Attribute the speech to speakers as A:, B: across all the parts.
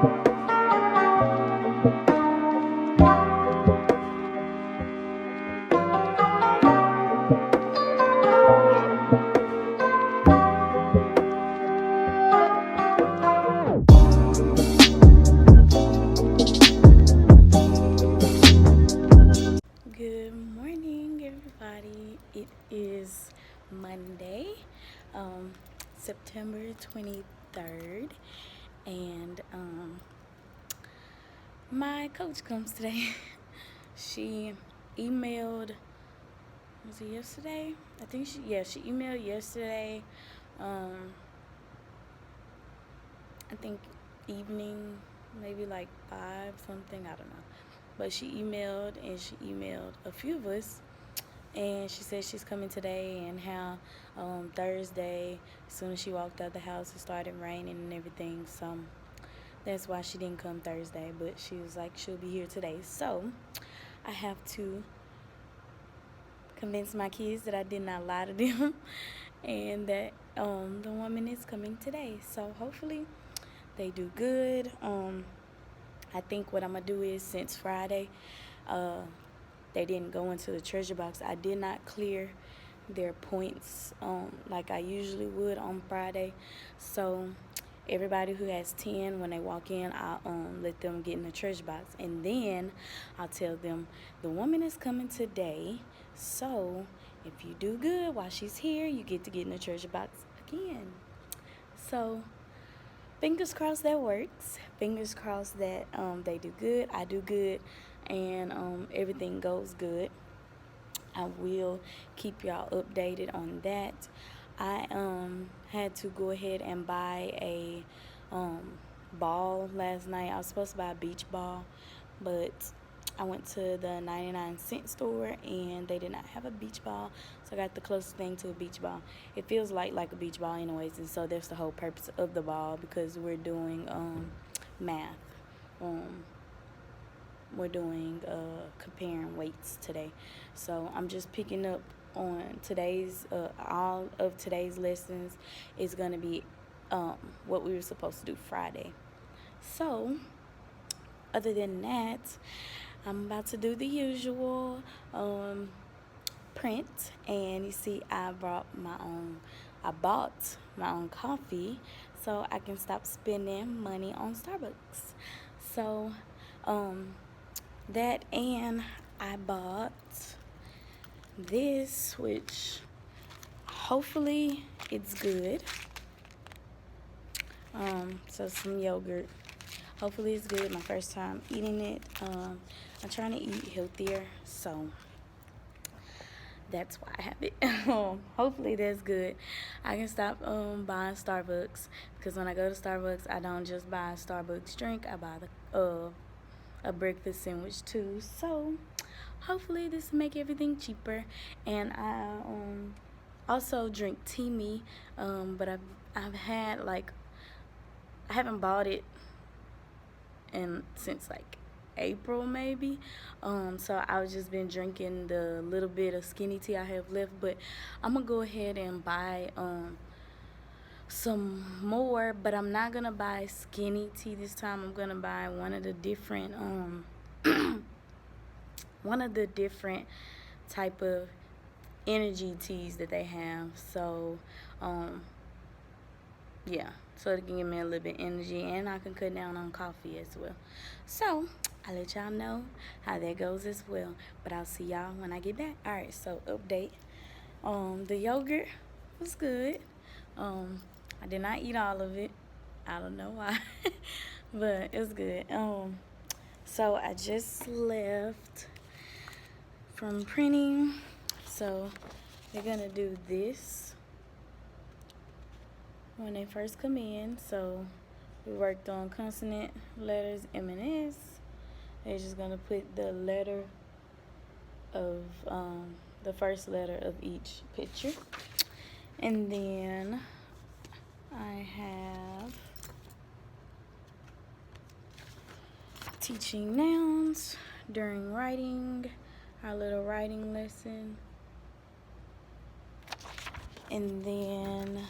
A: Good morning, everybody. It is Monday, September 23rd, and my coach comes today. She emailed, was it yesterday? I think she emailed yesterday. Um, I think evening, maybe like 5 something, I don't know. But she emailed and she emailed a few of us, and she said she's coming today, and how Thursday, as soon as she walked out the house, it started raining and everything. So that's why she didn't come Thursday, but she was like she'll be here today. So I have to convince my kids that I did not lie to them and that the woman is coming today. So hopefully they do good. I think what I'm gonna do is, since Friday, they didn't go into the treasure box, I did not clear their points like I usually would on Friday. So everybody who has 10, when they walk in, I'll let them get in the treasure box, and then I'll tell them the woman is coming today. So if you do good while she's here, you get to get in the treasure box again. So fingers crossed that works. Fingers crossed that they do good, I do good, and everything goes good. I will keep y'all updated on that. I had to go ahead and buy a ball last night. I was supposed to buy a beach ball, but I went to the 99-cent store and they did not have a beach ball, so I got the closest thing to a beach ball. It feels like a beach ball anyways, and so that's the whole purpose of the ball, because we're doing math. We're doing comparing weights today, so I'm just picking up on today's all of today's lessons is going to be what we were supposed to do Friday. So other than that, I'm about to do the usual print, and you see I bought my own coffee so I can stop spending money on Starbucks. So that, and I bought this, which hopefully it's good. So some yogurt. Hopefully it's good. My first time eating it. I'm trying to eat healthier, so that's why I have it. Hopefully that's good. I can stop buying Starbucks, because when I go to Starbucks, I don't just buy a Starbucks drink. I buy a breakfast sandwich too. So hopefully this will make everything cheaper. And I also drink Teamy, but I've had like, I haven't bought it since like April maybe. So I've just been drinking the little bit of skinny tea I have left, but I'm gonna go ahead and buy some more, but I'm not gonna buy skinny tea this time. I'm gonna buy one of the different one of the different type of energy teas that they have. So yeah, so it can give me a little bit of energy, and I can cut down on coffee as well. So I'll let y'all know how that goes as well, but I'll see y'all when I get back. All right, so update. The yogurt was good. I did not eat all of it. I don't know why, but it was good. So I just left from printing, so they're gonna do this when they first come in. So we worked on consonant letters M and S. They're just gonna put the letter of the first letter of each picture, and then I have teaching nouns during writing, our little writing lesson, and then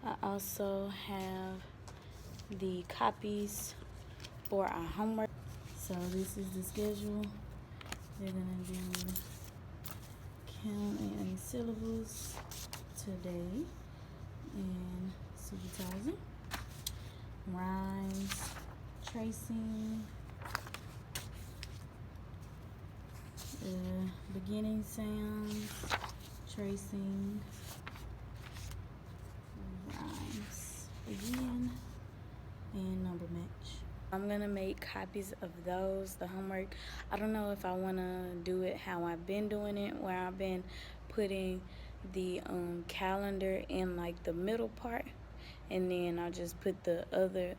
A: I also have the copies for our homework. So this is the schedule. They're gonna do count and syllables today and supervising, rhymes, tracing, beginning sounds, tracing, rhymes again, and number match. I'm gonna make copies of those, the homework. I don't know if I wanna do it how I've been doing it, where I've been putting the calendar in like the middle part, and then I'll just put the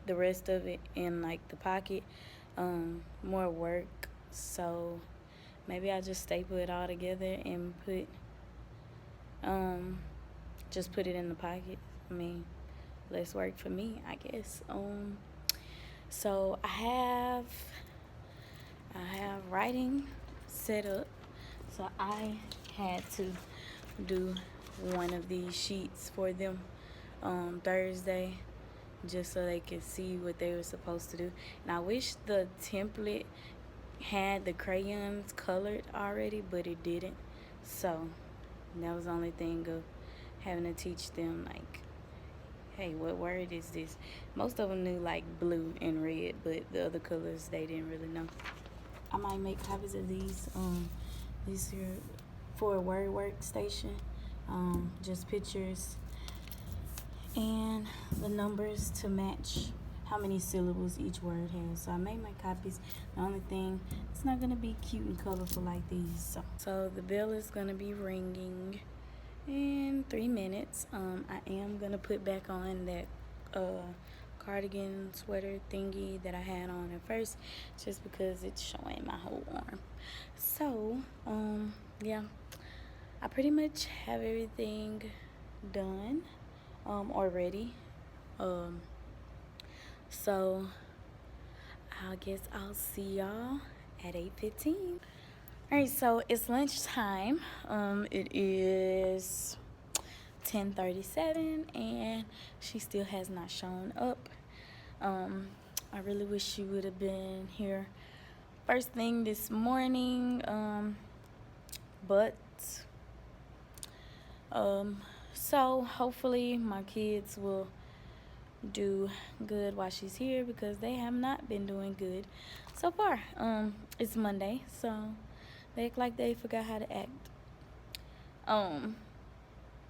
A: rest of it in like the pocket. More work, so maybe I'll just staple it all together and put just put it in the pocket. I mean, less work for me, I guess. So I have writing set up. So I had to do one of these sheets for them Thursday, just so they could see what they were supposed to do. And I wish the template had the crayons colored already, but it didn't. So that was the only thing of having to teach them, like, hey, what word is this? Most of them knew like blue and red, but the other colors they didn't really know. I might make copies of these here for a word workstation. Just pictures and the numbers to match how many syllables each word has. So I made my copies. The only thing, it's not gonna be cute and colorful like these. So the bell is gonna be ringing in 3 minutes. I am gonna put back on that cardigan sweater thingy that I had on at first, just because it's showing my whole arm. So yeah, I pretty much have everything done already. So I guess I'll see y'all at 8:15. Alright, so it's lunchtime. It is 10:37 and she still has not shown up. I really wish she would have been here first thing this morning, but so hopefully my kids will do good while she's here, because they have not been doing good so far. It's Monday, so they act like they forgot how to act.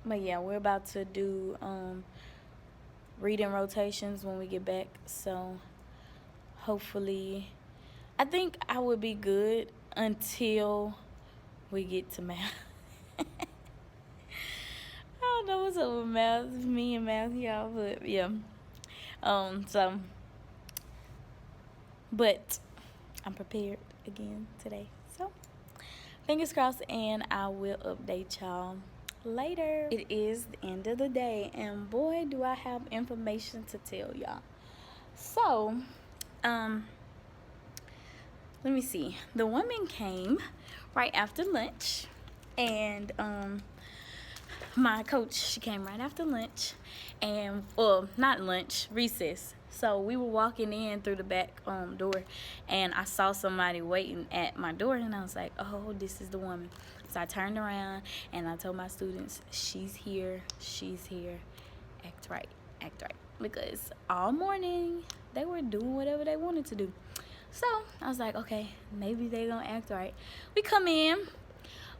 A: But yeah, we're about to do reading rotations when we get back, so hopefully, I think I would be good until we get to math. I don't know what's up with math, me and math, y'all, but yeah. But I'm prepared again today, so fingers crossed, and I will update y'all later. It is the end of the day, and boy, do I have information to tell y'all. So let me see. The woman came right after lunch, and my coach, she came right after lunch, and well, not lunch, recess. So we were walking in through the back door, and I saw somebody waiting at my door, and I was like, oh, this is the woman. So I turned around and I told my students, she's here, act right, because all morning they were doing whatever they wanted to do. So I was like, okay, maybe they gonna act right. We come in,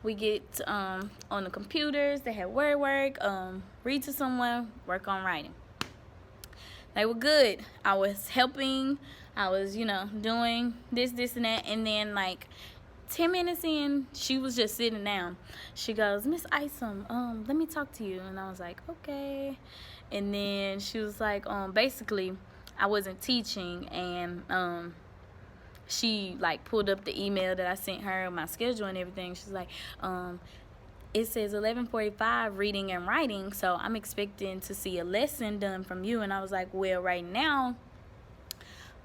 A: we get on the computers, they had word work, read to someone, work on writing. They were good. I was helping, I was, doing this, and that, and then like 10 minutes in, she was just sitting down. She goes, Miss Isom, let me talk to you. And I was like, okay. And then she was like, basically, I wasn't teaching, and she like pulled up the email that I sent her, my schedule and everything. She's like, it says 11:45 reading and writing, so I'm expecting to see a lesson done from you. And I was like, well, right now,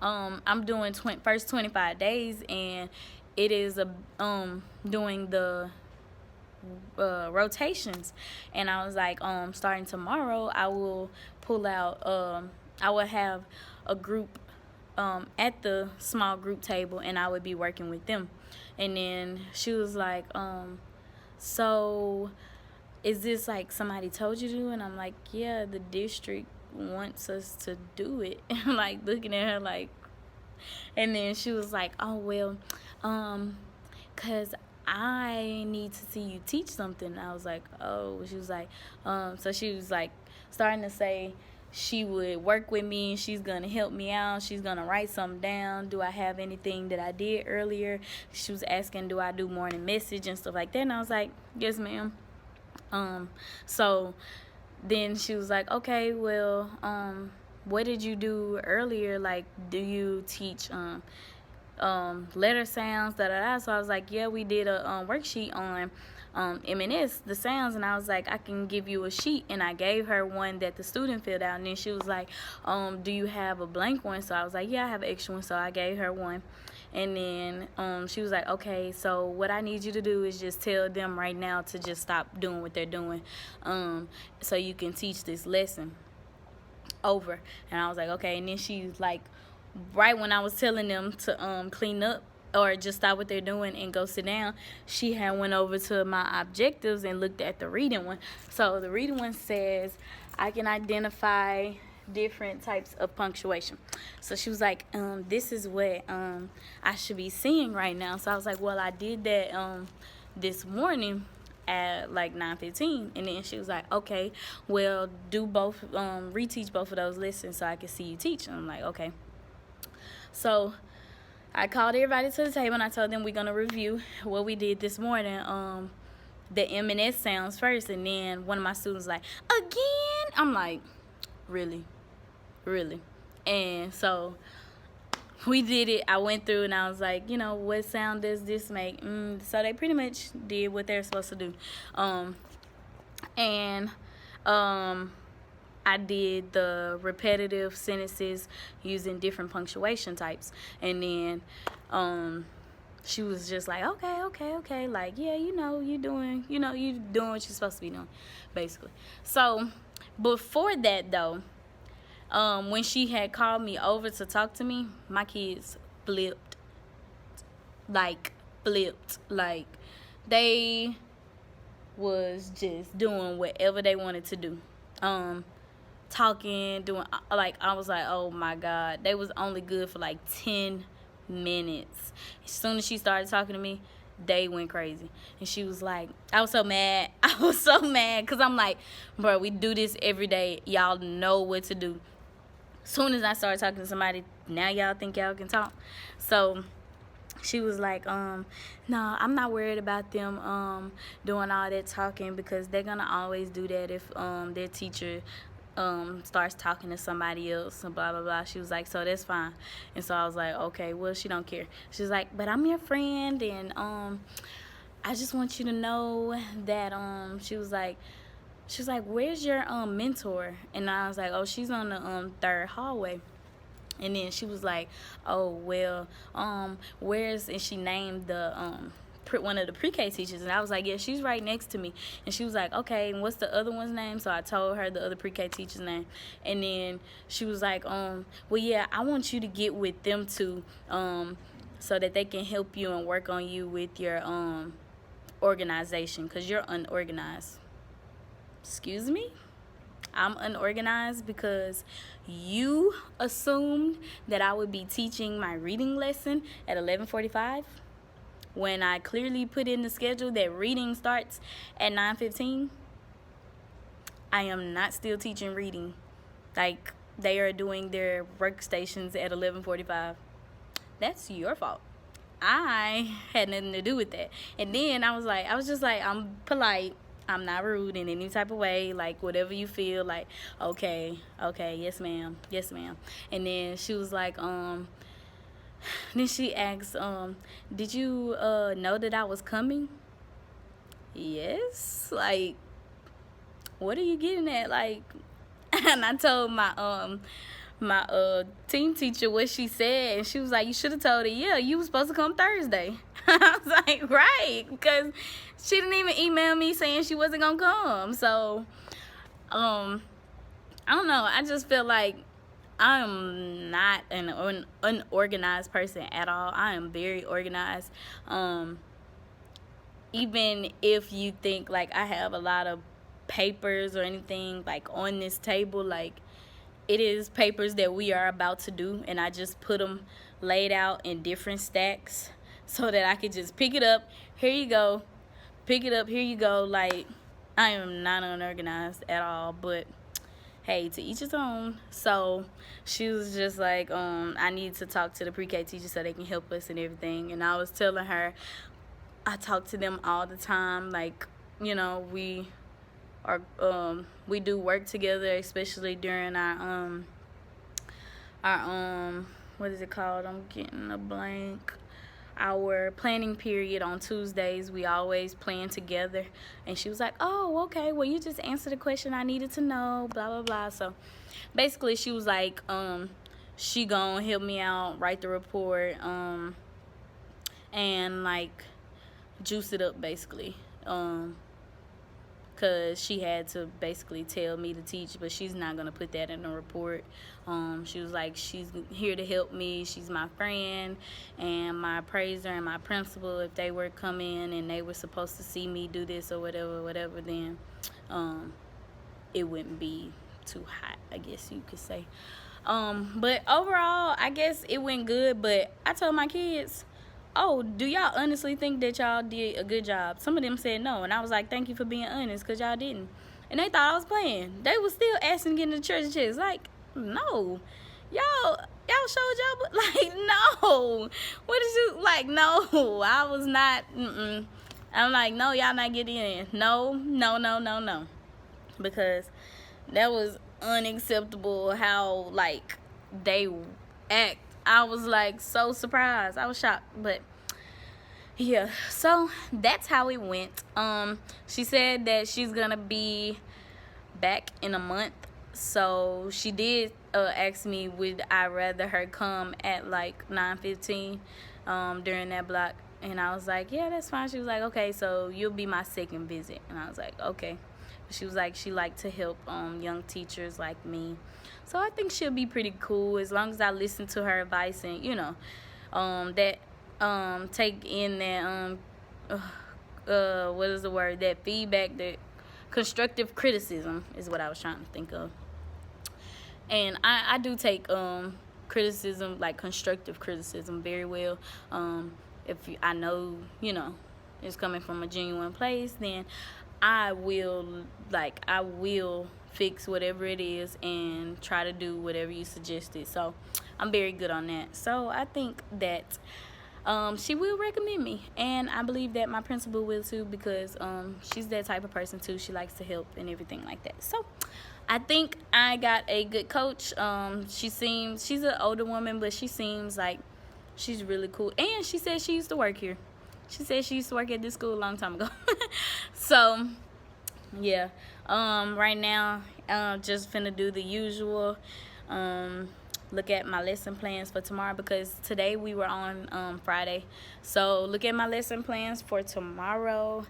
A: I'm doing first 25 days, and it is doing the rotations. And I was like, starting tomorrow, I will pull out, I will have a group at the small group table, and I would be working with them. And then she was like, so is this like somebody told you to do? And I'm like, yeah, the district wants us to do it. And like looking at her like, and then she was like, oh, well, cause I need to see you teach something. I was like, oh. She was like, so she was like starting to say she would work with me and she's gonna help me out. She's gonna write something down. Do I have anything that I did earlier? She was asking, do I do morning message and stuff like that? And I was like, yes, ma'am. So then she was like, okay, well, what did you do earlier? Like, do you teach letter sounds, da da da? So I was like, yeah, we did a worksheet on M&S, the sounds. And I was like, I can give you a sheet. And I gave her one that the student filled out. And then she was like, do you have a blank one? So I was like, yeah, I have an extra one. So I gave her one. And then she was like, okay, so what I need you to do is just tell them right now to just stop doing what they're doing, so you can teach this lesson over. And I was like, okay. And then she like, right when I was telling them to clean up or just stop what they're doing and go sit down, she had went over to my objectives and looked at the reading one. So the reading one says, I can identify different types of punctuation. So she was like, this is what I should be seeing right now. So I was like, well, I did that this morning at like 9:15. And then she was like, okay, well, do both, reteach both of those lessons so I can see you teach. And I'm like, okay. So I called everybody to the table and I told them we're gonna review what we did this morning, the M&S sounds first. And then one of my students was like, again? I'm like, really? And so we did it. I went through and I was like, you know, what sound does this make? So they pretty much did what they're supposed to do. I did the repetitive sentences using different punctuation types. And then she was just like, okay, like, yeah, you doing what you're supposed to be doing, basically. So before that though, when she had called me over to talk to me, my kids flipped. Like, they was just doing whatever they wanted to do. Talking, doing, like, I was like, oh my God. They was only good for like 10 minutes. As soon as she started talking to me, they went crazy. And she was like, I was so mad. Because I'm like, bro, we do this every day. Y'all know what to do. Soon as I started talking to somebody, now y'all think y'all can talk. So she was like, no, I'm not worried about them doing all that talking, because they're gonna always do that if their teacher starts talking to somebody else and blah blah blah. She was like, so that's fine. And so I was like, okay, well, she don't care. She was like, but I'm your friend, and I just want you to know that she was like, where's your mentor? And I was like, oh, she's on the third hallway. And then she was like, oh, well, where's, and she named the one of the pre-K teachers. And I was like, yeah, she's right next to me. And she was like, okay, and what's the other one's name? So I told her the other pre-K teacher's name. And then she was like, well, yeah, I want you to get with them too, so that they can help you and work on you with your organization, because you're unorganized. Excuse me? I'm unorganized because you assumed that I would be teaching my reading lesson at 11:45 when I clearly put in the schedule that reading starts at 9:15. I am not still teaching reading. Like, they are doing their workstations at 11:45. That's your fault. I had nothing to do with that. And then I was just like, I'm polite. I'm not rude in any type of way. Like, whatever you feel, like, okay, yes ma'am. And then she was like, then she asked, did you know that I was coming? Yes. Like, what are you getting at? Like, and I told my team teacher what she said, and she was like, you should have told her, yeah, you was supposed to come Thursday. I was like, right, because she didn't even email me saying she wasn't gonna come. So I don't know, I just feel like I am not an unorganized person at all. I am very organized. Even if you think like I have a lot of papers or anything like on this table, like it is papers that we are about to do, and I just put them laid out in different stacks so that I could just pick it up. Here you go. Pick it up. Here you go. Like, I am not unorganized at all, but hey, to each his own. So she was just like, I need to talk to the pre-K teachers so they can help us and everything. And I was telling her, I talk to them all the time. Like, you know, we do work together, especially during our what is it called? I'm getting a blank. Our planning period on Tuesdays, we always plan together. And she was like, oh, okay, well, you just answered the question I needed to know, blah, blah, blah. So basically she was like, she gonna help me out, write the report, and like juice it up basically, because she had to basically tell me to teach, but she's not going to put that in the report. She was like, she's here to help me. She's my friend and my appraiser and my principal. If they were come in and they were supposed to see me do this or whatever, then it wouldn't be too hot, I guess you could say. But overall, I guess it went good. But I told my kids, oh, do y'all honestly think that y'all did a good job? Some of them said no, and I was like, thank you for being honest, because y'all didn't. And they thought I was playing. They was still asking to get in the treasure chest. Like, no. Y'all showed y'all, but like, no. What is you, like, no. I was not, I'm like, no, y'all not getting in. No. Because that was unacceptable how, like, they act. I was like so surprised. I was shocked. But yeah, so that's how it went. She said that she's gonna be back in a month. So she did ask me, would I rather her come at like 9:15 during that block, and I was like, yeah, that's fine. She was like, okay, so you'll be my second visit. And I was like, okay. She was like, she liked to help young teachers like me. So I think she'll be pretty cool as long as I listen to her advice and, you know, take in that, what is the word, that feedback, that constructive criticism is what I was trying to think of. And I do take criticism, like constructive criticism, very well. If I know, you know, it's coming from a genuine place, then I will fix whatever it is and try to do whatever you suggested. So I'm very good on that. So I think that she will recommend me, and I believe that my principal will too, because she's that type of person too. She likes to help and everything like that. So I think I got a good coach. She's an older woman, but she seems like she's really cool. And she said she used to work here. She said she used to work at this school a long time ago. So yeah, right now just finna do the usual, look at my lesson plans for tomorrow, because today we were on Friday. So look at my lesson plans for tomorrow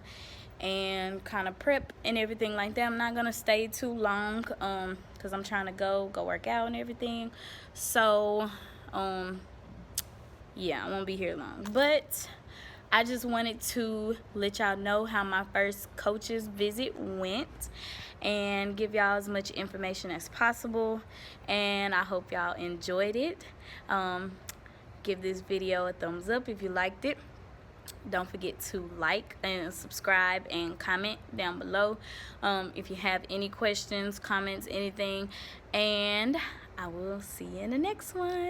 A: and kind of prep and everything like that. I'm not gonna stay too long because I'm trying to go work out and everything. So yeah, I won't be here long, but I just wanted to let y'all know how my first coach's visit went and give y'all as much information as possible. And I hope y'all enjoyed it. Give this video a thumbs up if you liked it. Don't forget to like and subscribe and comment down below if you have any questions, comments, anything. And I will see you in the next one.